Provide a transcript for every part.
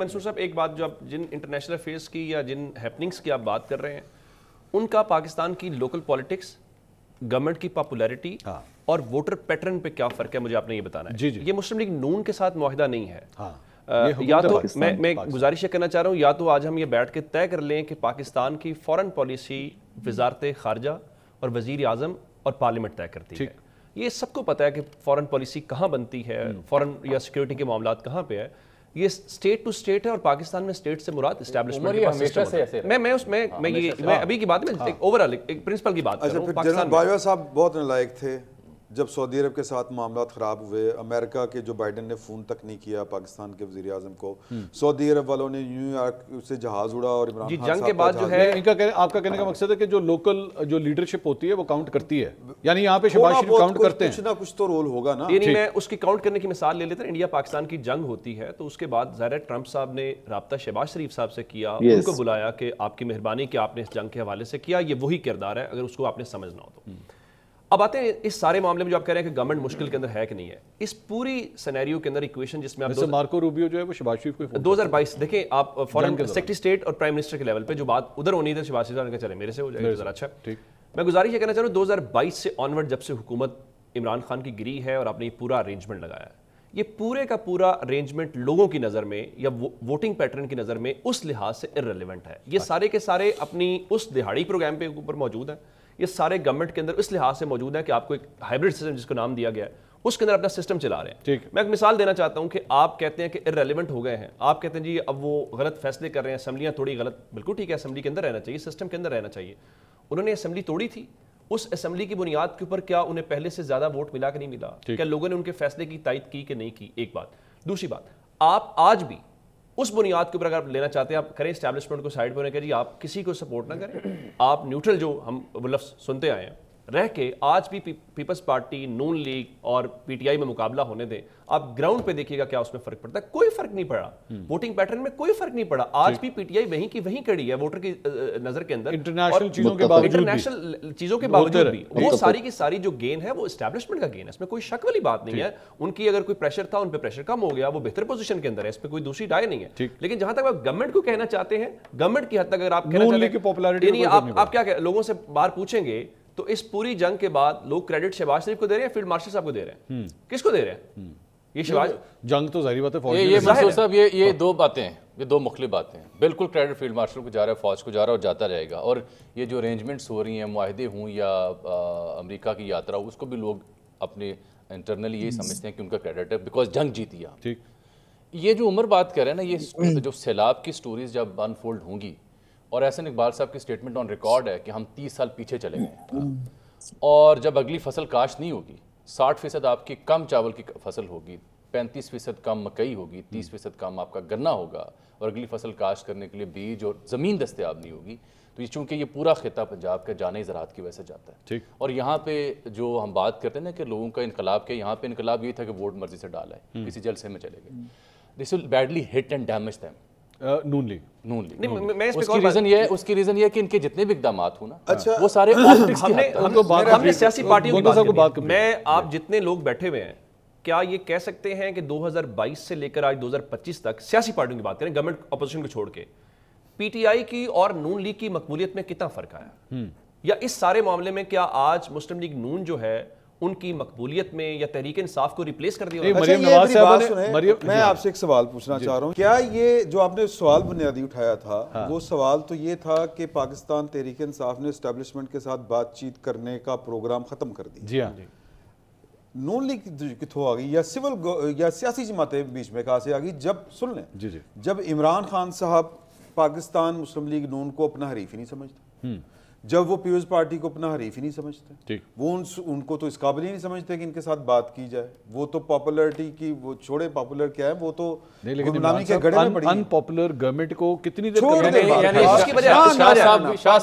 منصور صاحب ایک بات جو آپ جن انٹرنیشنل افیئرس کی یا جن ہیپننگس کی آپ بات کر رہے ہیں ان کا پاکستان کی لوکل پالیٹکس گورنمنٹ کی پاپولیرٹی اور ووٹر پیٹرن پہ کیا فرق ہے مجھے آپ نے یہ بتانا ہے. یہ مسلم لیگ نون کے ساتھ معاہدہ نہیں ہے. یا تو میں گزارش یہ کرنا چاہ رہا ہوں یا تو آج ہم یہ بیٹھ کے طے کر لیں کہ پاکستان کی فورن پالیسی وزارت خارجہ اور وزیر اعظم اور پارلیمنٹ طے کرتی ہے. یہ سب کو پتہ ہے کہ فورن پالیسی کہاں بنتی ہے, فورن یا سیکورٹی کے معاملات کہاں پہ ہے. یہ اسٹیٹ ٹو اسٹیٹ ہے اور پاکستان میں اسٹیٹ سے مراد اسٹیبلشمنٹ کے پاس میں ابھی کی بات میں اوورآل ایک پرنسپل کی بات کر رہا ہوں. جنرل باجوہ صاحب بہت نالائق تھے جب سعودی عرب کے ساتھ معاملات خراب ہوئے. امریکہ کے جو بائیڈن نے فون تک نہیں کیا پاکستان کے وزیر اعظم کو, سعودی عرب والوں نے نیو یارک سے جہاز اڑا اور عمران خان جنگ کے بعد جو ہے آپ کا کہنے کا مقصد ہے کہ جو لوکل جو لیڈرشپ ہوتی ہے وہ کاؤنٹ کرتی ہے, یعنی یہاں پہ شہباز شریف کاؤنٹ کرتے ہیں, کچھ نہ کچھ تو رول ہوگا نا. یعنی میں اس کی کاؤنٹ کرنے کی مثال لے لیتا ہوں. انڈیا پاکستان کی جنگ ہوتی ہے تو اس کے بعد ظاہر ٹرمپ صاحب نے رابطہ شہباز شریف صاحب سے کیا, ان کو بلایا کہ آپ کی مہربانی کہ آپ نے اس جنگ کے حوالے سے کیا, یہ وہی کردار ہے اگر اس کو آپ نے سمجھنا ہو تو. اب آتے ہیں اس سارے معاملے میں جو آپ کہہ رہے ہیں کہ گورنمنٹ مشکل کے اندر ہے کہ نہیں ہے. اس پوری سینیریو کے اندر ایکویشن جس میں آپ مارکو روبیو جو ہے وہ شہباز شریف کو 2022 دیکھیں آپ فورن سیکرٹری اسٹیٹ اور پرائم منسٹر کے لیول پہ جو بات ادھر ہونی تھی شہباز شریف نے چلے میرے سے ہو جائے ذرا اچھا. میں گزارش یہ کہنا چاہ رہا ہوں 2022 سے آنورڈ جب سے حکومت عمران خان کی گری ہے اور آپ نے یہ پورا ارینجمنٹ لگایا ہے, یہ پورے کا پورا ارینجمنٹ لوگوں کی نظر میں یا ووٹنگ پیٹرن کی نظر میں اس لحاظ سے ارریلیونٹ ہے. یہ سارے کے سارے اپنی اس دہاڑی پروگرام پہ اوپر موجود ہیں, یہ سارے گورنمنٹ کے اندر اس لحاظ سے موجود ہے کہ آپ کو ایک ہائبرڈ سسٹم جس کو نام دیا گیا ہے اس کے اندر اپنا سسٹم چلا رہے ہیں. میں ایک مثال دینا چاہتا ہوں کہ آپ کہتے ہیں کہ ارریلیونٹ ہو گئے ہیں, آپ کہتے ہیں جی اب وہ غلط فیصلے کر رہے ہیں, اسمبلیاں تھوڑی غلط, بالکل ٹھیک ہے اسمبلی کے اندر رہنا چاہیے, سسٹم کے اندر رہنا چاہیے. انہوں نے اسمبلی توڑی تھی, اس اسمبلی کی بنیاد کے اوپر کیا انہیں پہلے سے زیادہ ووٹ ملا کہ نہیں ملا, کیا لوگوں نے ان کے فیصلے کی تائید کی کہ نہیں کی, ایک بات. دوسری بات, آپ آج بھی اس بنیاد کے اوپر اگر آپ لینا چاہتے ہیں آپ کریں اسٹیبلشمنٹ کو سائڈ پہ ہونے کے جی آپ کسی کو سپورٹ نہ کریں, آپ نیوٹرل جو ہم وہ لفظ سنتے آئے ہیں رہ کے آج بھی پیپلز پارٹی, نون لیگ اور پی ٹی آئی میں مقابلہ ہونے دیں. آپ گراؤنڈ پہ دیکھیے گا کیا اس میں فرق پڑتا ہے, کوئی فرق نہیں پڑا. ووٹنگ پیٹرن میں کوئی فرق نہیں پڑا. آج بھی پی ٹی آئی وہیں کی وہیں کڑی ہے ووٹر کی نظر کے اندر, انٹرنیشنل چیزوں کے باوجود بھی وہ ساری کی ساری جو گین ہے وہ اسٹیبلشمنٹ کا گین ہے, اس میں کوئی شک والی بات نہیں ہے. ان کی اگر کوئی پریشر تھا ان پہ پریشر کم ہو گیا, وہ بہتر پوزیشن کے اندر ہے, اس پہ کوئی دوسری رائے نہیں ہے. لیکن جہاں تک آپ گورنمنٹ کو کہنا چاہتے ہیں, گورنمنٹ کی حد تک اگر آپ کہنا چاہتے ہیں آپ کیا لوگوں سے باہر پوچھیں گے تو اس پوری جنگ کے بعد لوگ کریڈٹ شہباز شریف کو دے رہے ہیں, فیلڈ مارشل صاحب کو دے رہے ہیں, کس کو دے رہے ہیں؟ یہ شہباز جنگ تو ظاہری بات ہے. یہ منصور صاحب یہ دو باتیں ہیں, یہ دو مختلف باتیں ہیں. بالکل کریڈٹ فیلڈ مارشل کو جا رہا ہے, فوج کو جا رہا ہے اور جاتا رہے گا. اور یہ جو ارینجمنٹس ہو رہی ہیں, معاہدے ہوں یا امریکہ کی یاترا ہو, اس کو بھی لوگ اپنے انٹرنلی یہی سمجھتے ہیں کہ ان کا کریڈٹ ہے بیکاز جنگ جیتی ہے. یہ جو عمر بات کر رہے ہیں نا, یہ جو سیلاب کی سٹوریز جب انفولڈ ہوں گی, اور احسن اقبال صاحب کی اسٹیٹمنٹ آن ریکارڈ ہے کہ ہم 30 سال پیچھے چلے گئے ہیں, اور جب اگلی فصل کاشت نہیں ہوگی, 60% آپ کی کم چاول کی فصل ہوگی, 35% کم مکئی ہوگی, 30% کم آپ کا گنا ہوگا, اور اگلی فصل کاشت کرنے کے لیے بیج اور زمین دستیاب نہیں ہوگی, تو یہ چونکہ یہ پورا خطہ پنجاب کا جانے زراعت کی وجہ سے جاتا ہے. اور یہاں پہ جو ہم بات کرتے ہیں نا کہ لوگوں کا انقلاب کے, یہاں پہ انقلاب یہ تھا کہ ووٹ مرضی سے ڈالا ہے, کسی جلسے میں چلے گئے. This will badly hit and damage them. Noon league اس کی ریزن یہ ہے کہ ان کے جتنے بھی اقدامات ہوں نا وہ سارے ہم نے سیاسی پارٹیوں کی بات کی. میں آپ جتنے لوگ بیٹھے ہوئے ہیں کیا یہ کہہ سکتے ہیں کہ 2022 سے لے کر آج 2025 تک سیاسی پارٹیوں کی بات کریں, گورنمنٹ اپوزیشن کو چھوڑ کے, پی ٹی آئی کی اور نون لیگ کی مقبولیت میں کتنا فرق آیا, یا اس سارے معاملے میں کیا آج مسلم لیگ نون جو ہے ان کی مقبولیت میں یا تحریک انصاف کو ریپلیس کر دیا؟ میں آپ سے ایک سوال پوچھنا چاہ رہا ہوں, کیا یہ جو آپ نے سوال بنیادی اٹھایا تھا وہ سوال تو یہ تھا کہ پاکستان تحریک انصاف نے اسٹیبلشمنٹ کے ساتھ بات چیت کرنے کا پروگرام ختم کر دیا؟ جی ہاں. نون لیگ کتوں آ گئی یا سول یا سیاسی جماعتیں بیچ میں کہاں سے آ گئی؟ جب سن لیں, جب عمران خان صاحب پاکستان مسلم لیگ نون کو اپنا حریف ہی نہیں سمجھتے, جب وہ پیپلز پارٹی کو اپنا حریف ہی نہیں سمجھتے, وہ ان کو تو اس قابل ہی نہیں سمجھتے کہ ان کے ساتھ بات کی جائے. وہ تو پاپولرٹی کی وہ چھوڑے, پاپولر کیا ہے وہ تو غلامی کے گڑھے میں پڑی. ان پاپولر گورنمنٹ کو کتنی دیر شاہ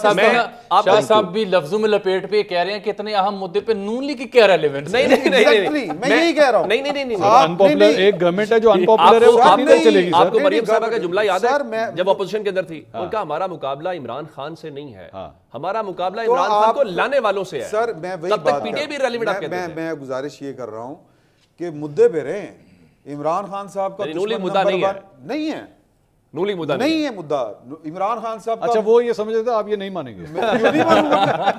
صاحب بھی لفظوں میں لپیٹ پہ کہہ رہے ہیں کہ اتنے اہم مدے پہ نون لیگ کی کیا ریلیونس ہے؟ میں یہی کہہ رہا ہوں. ان پاپولر ایک گورنمنٹ ہے جو ان پاپولر ہے, وہ کتنی دیر چلے گی؟ آپ کو مریم صاحبہ کا جملہ یاد ہے جب اپوزیشن کے اندر تھی, ان کا ہمارا مقابلہ عمران خان سے نہیں ہے, ہمارا مقابلہ عمران خان کو لانے والوں سے ہے. سر میں وہی بات میں گزارش یہ کر رہا ہوں کہ مدعے پہ رہیں. عمران خان صاحب کا مدعا نہیں ہے, نہیں ہے, نون لیگ مدعا نہیں ہے مدعا عمران خان صاحب. اچھا وہ یہ سمجھ رہے تھے آپ یہ نہیں مانیں گے. میں نہیں مانوں گا.